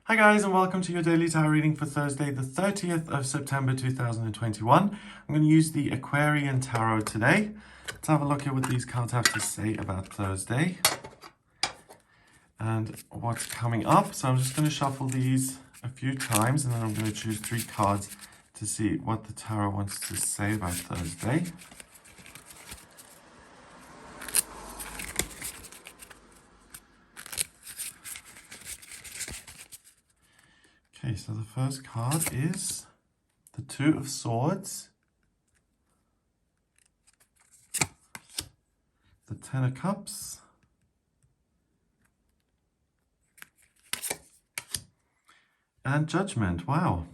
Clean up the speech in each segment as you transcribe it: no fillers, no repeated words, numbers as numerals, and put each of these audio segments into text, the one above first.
Hi guys, and welcome to your daily tarot reading for Thursday the 30th of September 2021. I'm going to use the Aquarian Tarot today. Let's have a look at what these cards have to say about Thursday and what's coming up. So I'm just going to shuffle these a few times and then I'm going to choose 3 cards to see what the tarot wants to say about Thursday. Okay, so the first card is the Two of Swords, the Ten of Cups, and Judgment. Wow.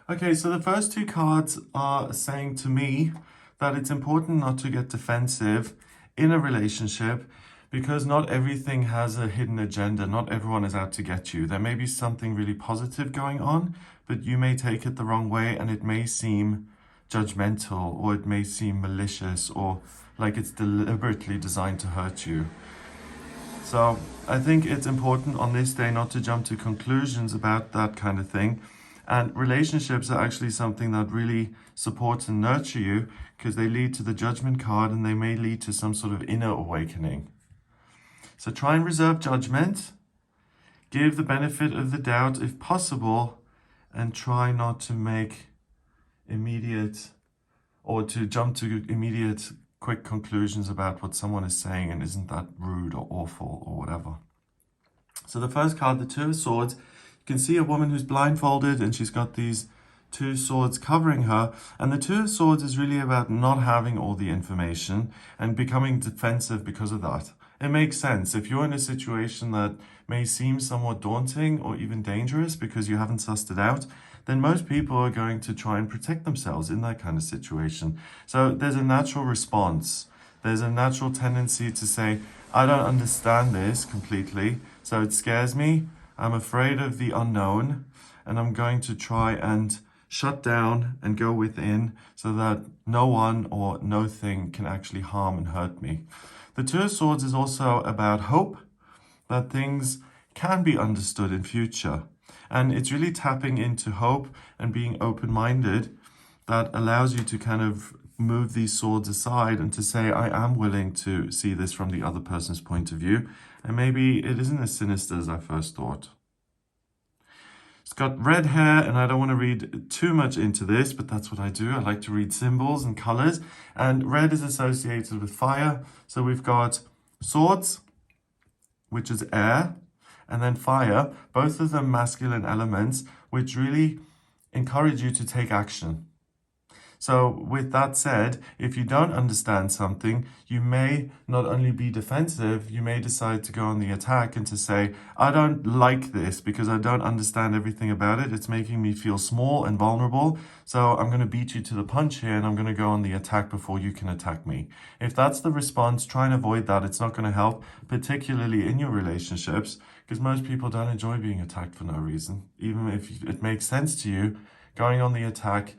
Okay, so the first 2 cards are saying to me that it's important not to get defensive in a relationship because not everything has a hidden agenda. Not everyone is out to get you. There may be something really positive going on, but you may take it the wrong way and it may seem judgmental or it may seem malicious or like it's deliberately designed to hurt you. So I think it's important on this day not to jump to conclusions about that kind of thing. And relationships are actually something that really supports and nurture you because they lead to the Judgment card and they may lead to some sort of inner awakening. So try and reserve judgment, give the benefit of the doubt if possible, and try not to make immediate or to jump to immediate quick conclusions about what someone is saying and isn't that rude or awful or whatever. So the first card, the Two of Swords, you can see a woman who's blindfolded and she's got these 2 swords covering her. And the Two of Swords is really about not having all the information and becoming defensive because of that. It makes sense. If you're in a situation that may seem somewhat daunting or even dangerous because you haven't sussed it out, then most people are going to try and protect themselves in that kind of situation. So there's a natural response. There's a natural tendency to say, I don't understand this completely, so it scares me. I'm afraid of the unknown, and I'm going to try and shut down and go within so that no one or no thing can actually harm and hurt me. The Two of Swords is also about hope, that things can be understood in future. And it's really tapping into hope and being open-minded that allows you to kind of move these swords aside and to say, I am willing to see this from the other person's point of view. And maybe it isn't as sinister as I first thought. It's got red hair, and I don't want to read too much into this, but that's what I do. I like to read symbols and colors. And red is associated with fire. So we've got swords, which is air, and then fire, both of them masculine elements, which really encourage you to take action. So with that said, if you don't understand something, you may not only be defensive, you may decide to go on the attack and to say, I don't like this because I don't understand everything about it. It's making me feel small and vulnerable. So I'm going to beat you to the punch here and I'm going to go on the attack before you can attack me. If that's the response, try and avoid that. It's not going to help, particularly in your relationships, because most people don't enjoy being attacked for no reason. Even if it makes sense to you, going on the attack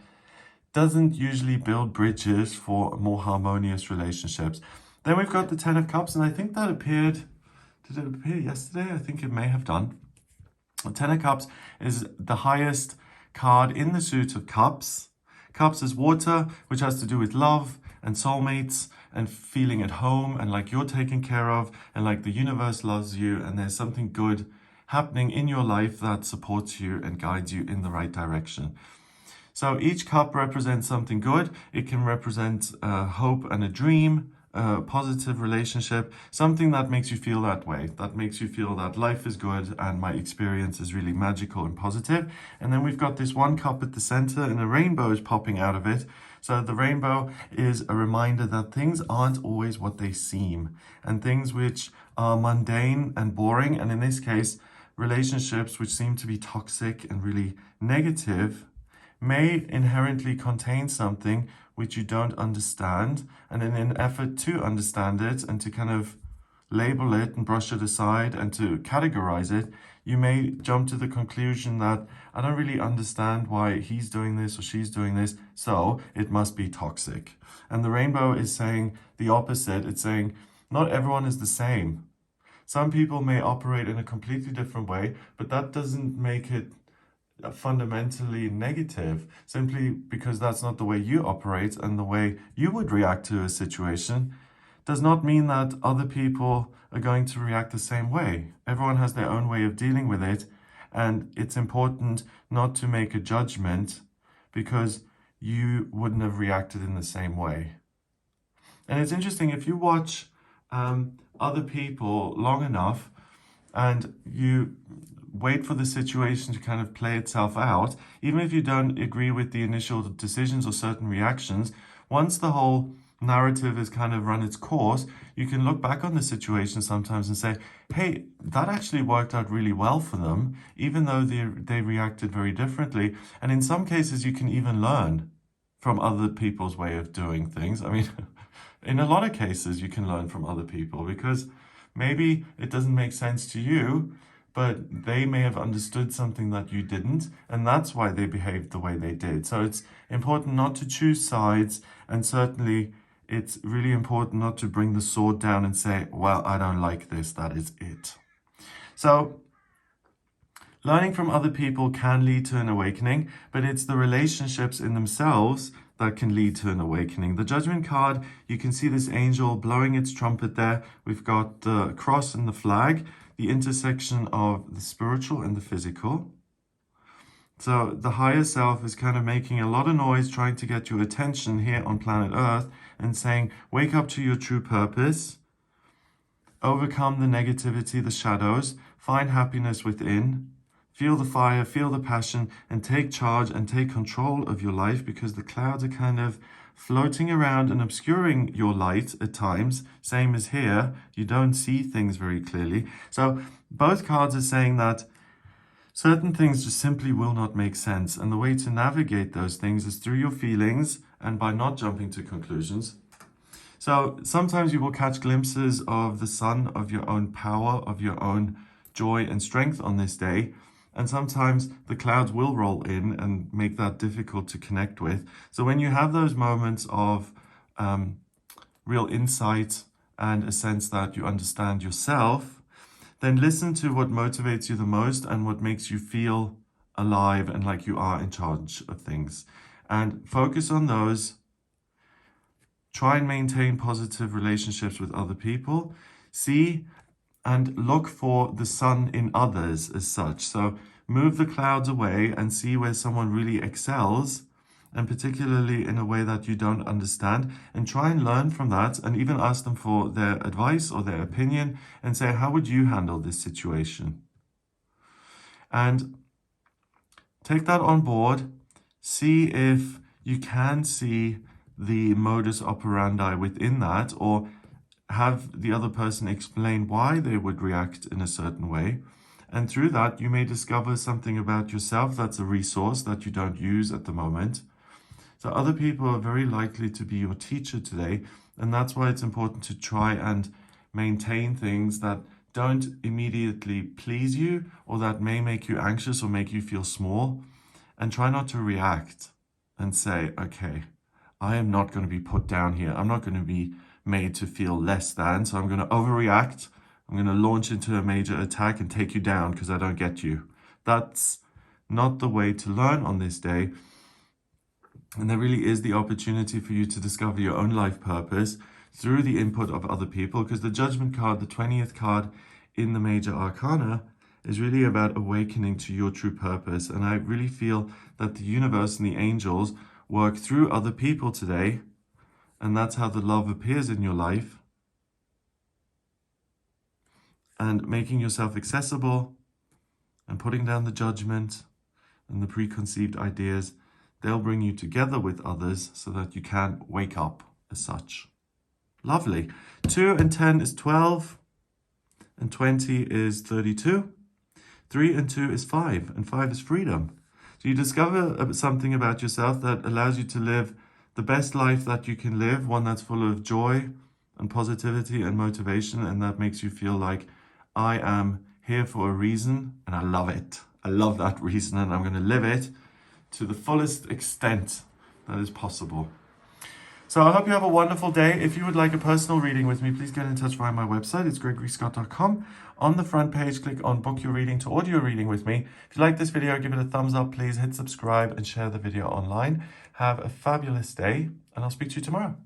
doesn't usually build bridges for more harmonious relationships. Then we've got the Ten of Cups, and I think that appeared, did it appear yesterday? I think it may have done. The Ten of Cups is the highest card in the suit of Cups. Cups is water, which has to do with love and soulmates and feeling at home and like you're taken care of and like the universe loves you and there's something good happening in your life that supports you and guides you in the right direction. So each cup represents something good. It can represent hope and a dream, a positive relationship, something that makes you feel that way, that makes you feel that life is good and my experience is really magical and positive. And then we've got this one cup at the center and a rainbow is popping out of it. So the rainbow is a reminder that things aren't always what they seem, and things which are mundane and boring, and in this case, relationships which seem to be toxic and really negative, may inherently contain something which you don't understand, and in an effort to understand it and to kind of label it and brush it aside and to categorize it, you may jump to the conclusion that I don't really understand why he's doing this or she's doing this, so it must be toxic. And the rainbow is saying the opposite. It's saying not everyone is the same. Some people may operate in a completely different way, but that doesn't make it fundamentally negative, simply because that's not the way you operate and the way you would react to a situation does not mean that other people are going to react the same way. Everyone has their own way of dealing with it, and it's important not to make a judgment because you wouldn't have reacted in the same way. And it's interesting, if you watch other people long enough and you wait for the situation to kind of play itself out, even if you don't agree with the initial decisions or certain reactions, once the whole narrative has kind of run its course, you can look back on the situation sometimes and say, hey, that actually worked out really well for them, even though they reacted very differently. And in some cases, you can even learn from other people's way of doing things. I mean, in a lot of cases, you can learn from other people because maybe it doesn't make sense to you, but they may have understood something that you didn't, and that's why they behaved the way they did. So it's important not to choose sides, and certainly it's really important not to bring the sword down and say, well, I don't like this, that is it. So learning from other people can lead to an awakening, but it's the relationships in themselves that can lead to an awakening. The Judgment card, you can see this angel blowing its trumpet there. We've got the cross and the flag, the intersection of the spiritual and the physical. So the higher self is kind of making a lot of noise, trying to get your attention here on planet Earth and saying, wake up to your true purpose, overcome the negativity, the shadows, find happiness within, feel the fire, feel the passion, and take charge and take control of your life, because the clouds are kind of floating around and obscuring your light at times. Same as here, you don't see things very clearly. So both cards are saying that certain things just simply will not make sense. And the way to navigate those things is through your feelings and by not jumping to conclusions. So sometimes you will catch glimpses of the sun, of your own power, of your own joy and strength on this day. And sometimes the clouds will roll in and make that difficult to connect with. So when you have those moments of real insight and a sense that you understand yourself, then listen to what motivates you the most and what makes you feel alive and like you are in charge of things. And focus on those. Try and maintain positive relationships with other people. See and look for the sun in others as such. So move the clouds away and see where someone really excels, and particularly in a way that you don't understand, and try and learn from that, and even ask them for their advice or their opinion and say, how would you handle this situation? And take that on board. See if you can see the modus operandi within that, or have the other person explain why they would react in a certain way. And through that, you may discover something about yourself that's a resource that you don't use at the moment. So other people are very likely to be your teacher today. And that's why it's important to try and maintain things that don't immediately please you or that may make you anxious or make you feel small. And try not to react and say, okay, I am not going to be put down here. I'm not going to be made to feel less than. So I'm going to overreact. I'm going to launch into a major attack and take you down because I don't get you. That's not the way to learn on this day. And there really is the opportunity for you to discover your own life purpose through the input of other people, because the Judgment card, the 20th card in the Major Arcana, is really about awakening to your true purpose. And I really feel that the universe and the angels work through other people today. And that's how the love appears in your life. And making yourself accessible and putting down the judgment and the preconceived ideas, they'll bring you together with others so that you can wake up as such. Lovely. 2 and 10 is 12, and 20 is 32. 3 and 2 is 5, and 5 is freedom. So you discover something about yourself that allows you to live the best life that you can live, one that's full of joy and positivity and motivation, and that makes you feel like, I am here for a reason, and I love it. I love that reason, and I'm going to live it to the fullest extent that is possible. So I hope you have a wonderful day. If you would like a personal reading with me, please get in touch via my website. It's gregoryscott.com. On the front page, click on book your reading to audio reading with me. If you like this video, give it a thumbs up, please hit subscribe and share the video online. Have a fabulous day, and I'll speak to you tomorrow.